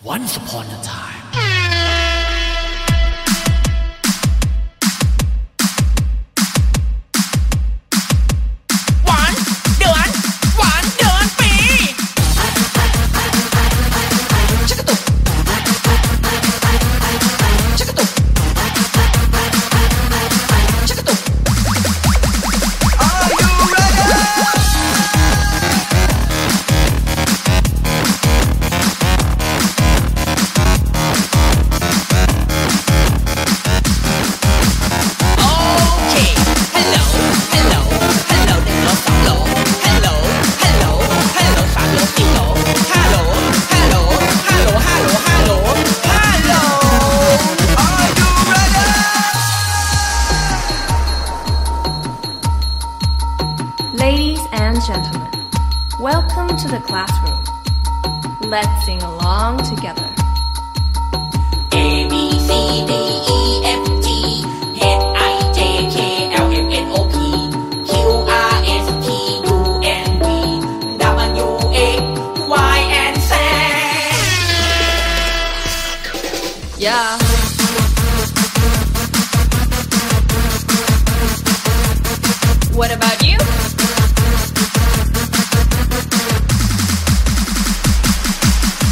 Once upon a time. 'Ladies and gentlemen, welcome to the classroom. Let's sing along together. A, B, C, D, E, F, G, H, I, J, K, L, M, N, O, P, Q, R, S, T, U, N, V, W, X, Y, and Z. Yeah. What about you?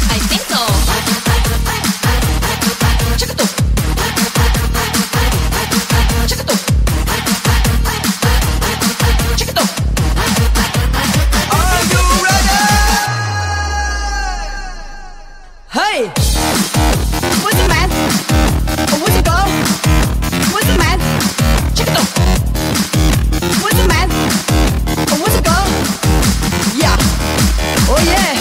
I think so. Are you ready? Hey! What's the man? What's the girl? What's the man? What's the man? What's the girl? Yeah. Oh yeah.